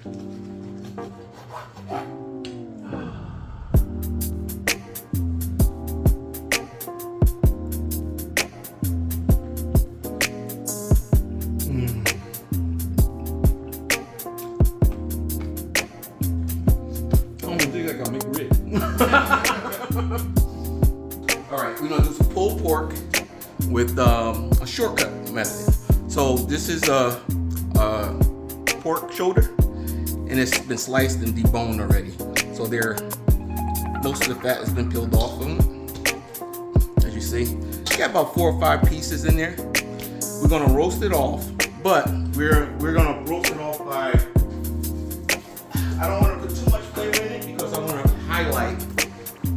Alright, we're going to do some pulled pork with a shortcut method. So this is a pork shoulder, and it's been sliced and deboned already. So most of the fat has been peeled off of them, as you see. Got about 4 or 5 pieces in there. We're going to roast it off, but we're going to roast it off by, I don't want to put too much flavor in it because I want to highlight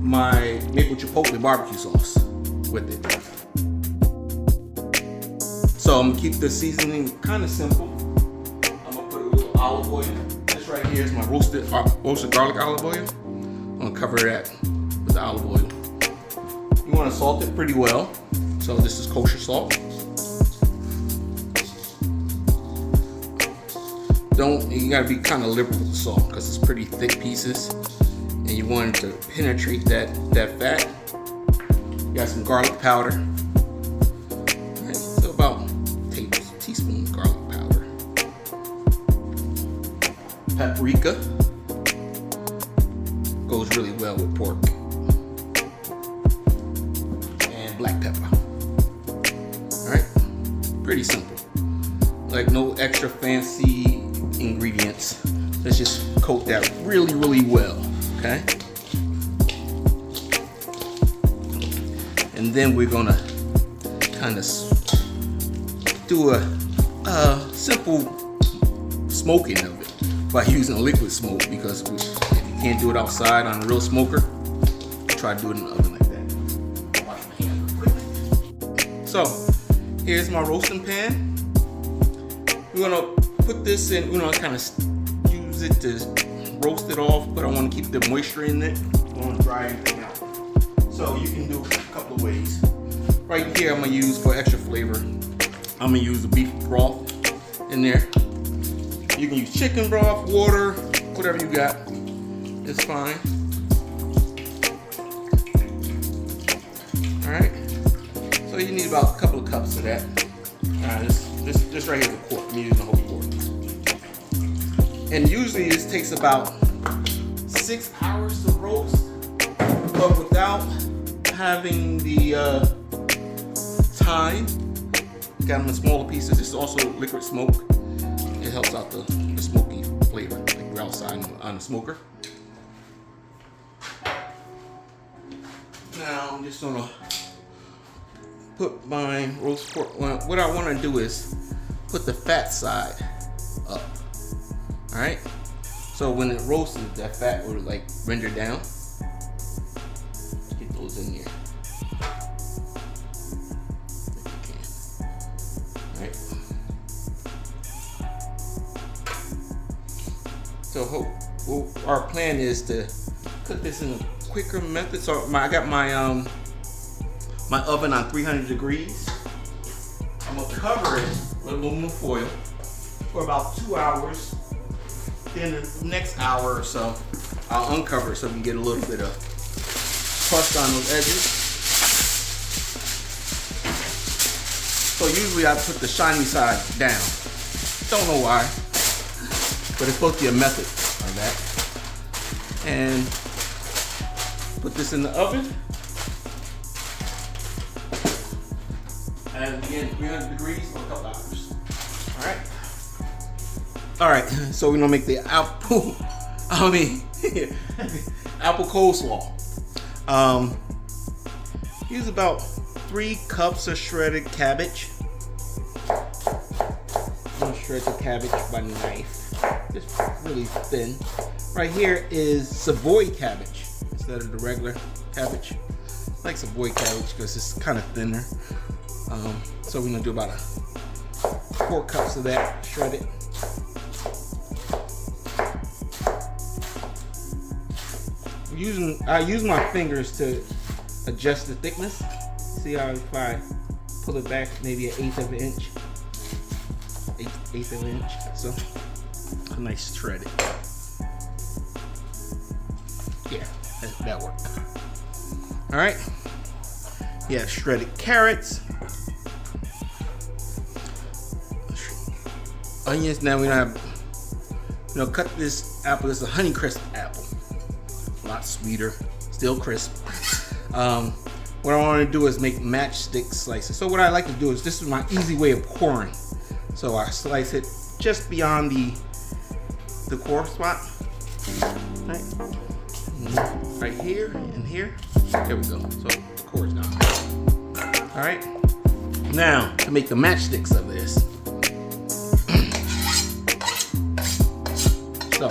my Maple-Chipotle barbecue sauce with it. So I'm gonna keep the seasoning kind of simple. I'm gonna put a little olive oil. This right here is my roasted garlic olive oil. I'm gonna cover that with the olive oil. You want to salt it pretty well. So this is kosher salt. You gotta be kind of liberal with the salt because it's pretty thick pieces. And you want it to penetrate that fat. You got some garlic powder. Right, so about a teaspoon of garlic powder. Paprika goes really well with pork. And black pepper. Alright, pretty simple. Like no extra fancy ingredients. Let's just coat that really, really well. Okay, and then we're gonna kind of do a simple smoking of it by using a liquid smoke, because if you can't do it outside on a real smoker, try to do it in the oven like that. Wash my hands real quick. So here's my roasting pan. We're gonna put this in. We're gonna kind of use it to roast it off, but I want to keep the moisture in it. I want to dry everything out. So you can do a couple of ways. Right here, I'm gonna use for extra flavor. I'm gonna use the beef broth in there. You can use chicken broth, water, whatever you got. It's fine. All right. So you need about a couple of cups of that. This right here is a quart. I'm using the whole quart. And usually this takes about 6 hours to roast, but without having the thyme, got them in smaller pieces. It's also liquid smoke. It helps out the smoky flavor, like you're outside on the smoker. Now I'm just gonna put my roast pork. What I want to do is put the fat side up. All right, so when it roasted, that fat will like render down. Let's get those in there. If you can. All right. So our plan is to cook this in a quicker method. So I got my my oven on 300 degrees. I'm gonna cover it with aluminum foil for about 2 hours. Then the next hour or so, I'll uncover it so we can get a little bit of crust on those edges. So usually I put the shiny side down. Don't know why, but it's supposed to be a method on that. And put this in the oven. And again, 300 degrees for a couple hours. All right. All right, so we're gonna make the apple coleslaw. Use about 3 cups of shredded cabbage. I'm gonna shred the cabbage by knife, just really thin. Right here is Savoy cabbage instead of the regular cabbage. I like Savoy cabbage because it's kind of thinner. So we're gonna do about 4 cups of that shredded. I use my fingers to adjust the thickness. See how if I pull it back maybe 1/8 of an inch. 1/8 of an inch. So A nice shredded. Yeah, that worked. All right. Yeah, shredded carrots, onions. Now we don't have, cut this apple. This is a Honeycrisp apple. A lot sweeter, still crisp. What I want to do is make matchstick slices. So what I like to do is, this is my easy way of coring. So I slice it just beyond the core spot. Right. Right here and here. There we go. So the core is gone. All right. Now to make the matchsticks of this. So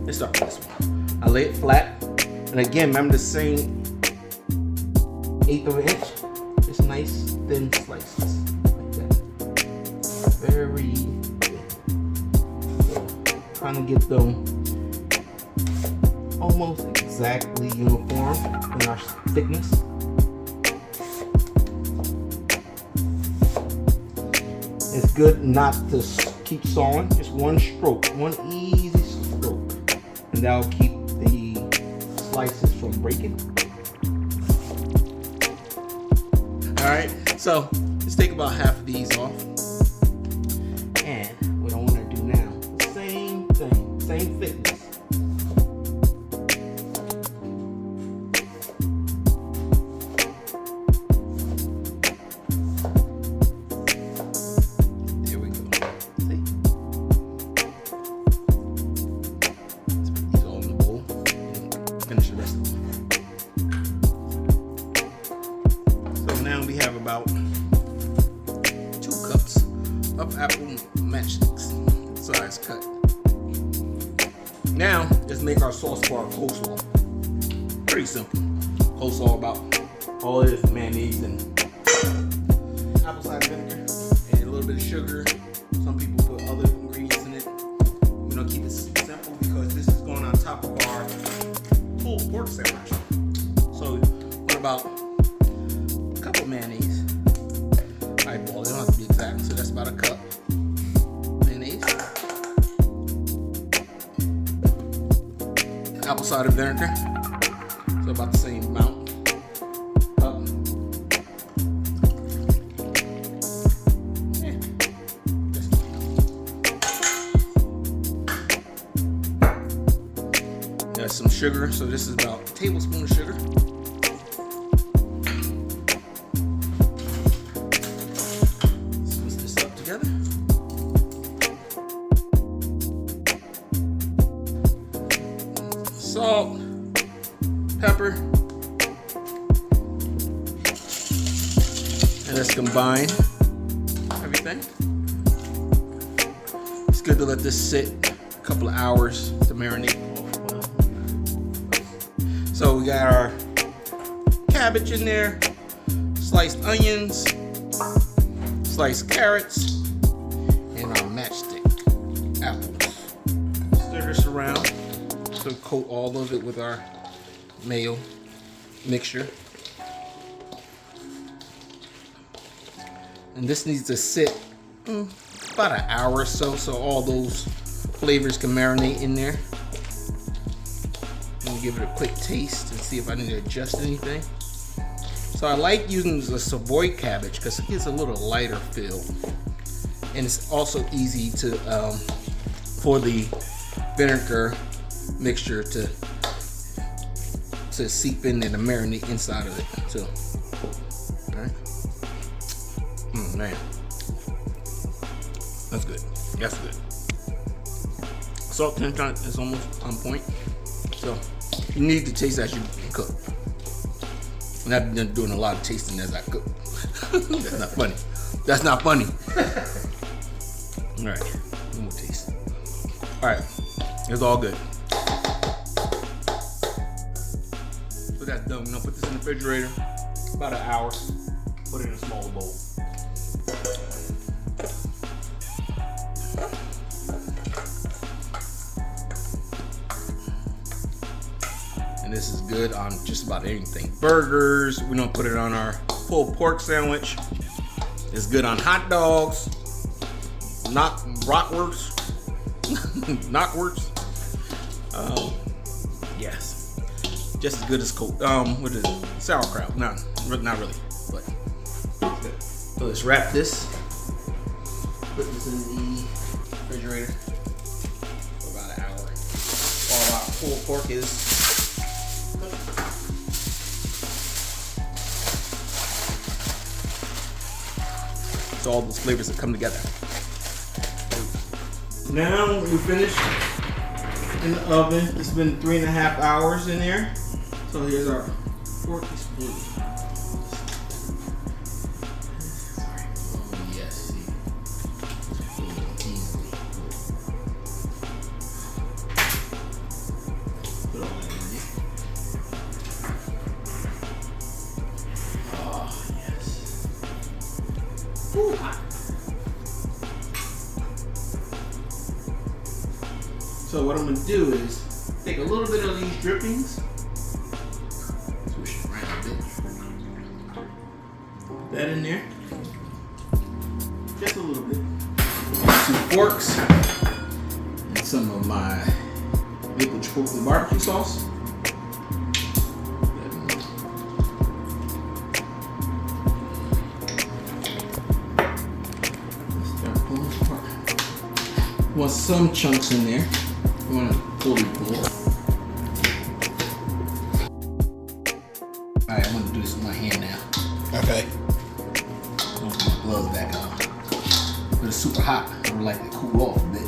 let's start with this one. I lay it flat, and again, remember the same 1/8 of an inch. Just nice thin slices like that. Very thin. Trying to get them almost exactly uniform in our thickness. It's good not to keep sawing, just one stroke, one easy stroke, and that'll keep the slices from breaking. All right, so let's take about half of these off. And what I want to do now, the same thing, same thickness. Finish the rest of them. So now we have about 2 cups of apple matchsticks, size cut. Now let's make our sauce for our coleslaw. Pretty simple. Coleslaw, about all it is mayonnaise and apple cider vinegar and a little bit of sugar. Some people put other ingredients in it. We're gonna keep it simple because this is going on top of our pulled pork sandwich. So what about a cup of mayonnaise? Eyeball, it don't have to be exact, so that's about a cup. Mayonnaise. Apple cider vinegar, so about the same amount. Cup. Yeah. There's some sugar, so this is about a tablespoon of sugar. Let's mix this up together. Salt, pepper, and let's combine everything. It's good to let this sit a couple of hours to marinate. So we got our cabbage in there, sliced onions, sliced carrots, and our matchstick apples. Stir this around to coat all of it with our mayo mixture. And this needs to sit about an hour or so all those flavors can marinate in there. Give it a quick taste and see if I need to adjust anything. So I like using the Savoy cabbage because it gives a little lighter feel, and it's also easy to for the vinegar mixture to seep in and to marinate inside of it too. All right. Man, that's good. That's good. Salt content is almost on point. So you need to taste as you cook. And I've been doing a lot of tasting as I cook. That's not funny. That's not funny. All right, one more taste. All right, it's all good. So that's done. We're gonna put this in the refrigerator about an hour. Put it in a smaller bowl. And this is good on just about anything. Burgers, we don't put it on our pulled pork sandwich. It's good on hot dogs, not bratwurst, Knockwurst. Yes, just as good as what is it? Sauerkraut. Not really, but so let's wrap this. Put this in the refrigerator for about an hour. While our pulled pork is cooked. So all those flavors have come together. Now we finished in the oven. It's been 3.5 hours in there. So here's our pork split. Oh yes, see. Put all that in there. Oh yes. Ooh, hot. So what I'm gonna do is take a little bit of these drippings, swish it around a bit, put that in there, just a little bit. 2 forks and some of my Maple-Chipotle barbecue sauce. Start pulling this apart. Want some chunks in there. You want to fully pull. Alright, I'm going to do this with my hand now. Okay. I'm going to put my gloves back on. But it's super hot. I would like to cool off a bit.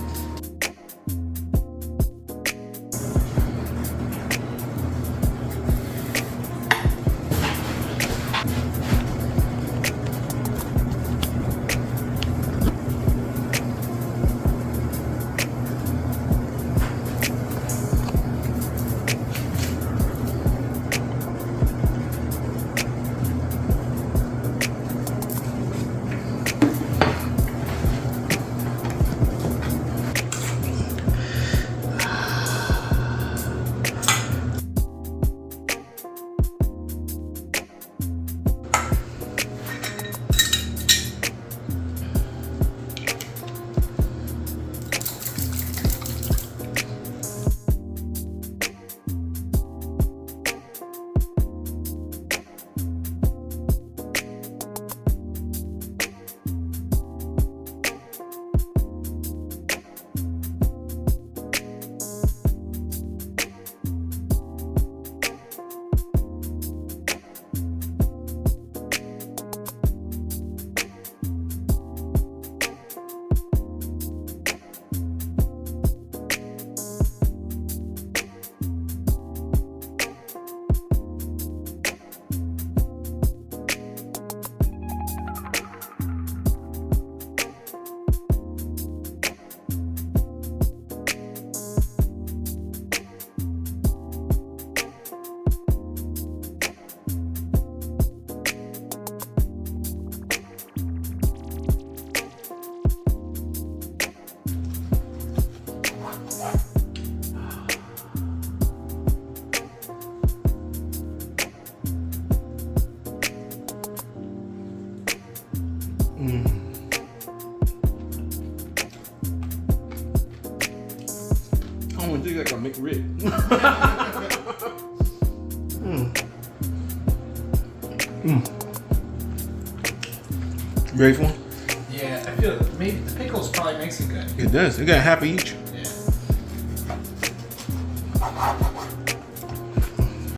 I want to do like a McRib. You ready for one? Yeah, I feel maybe the pickles probably makes it good. It does. It got half of each. Yeah.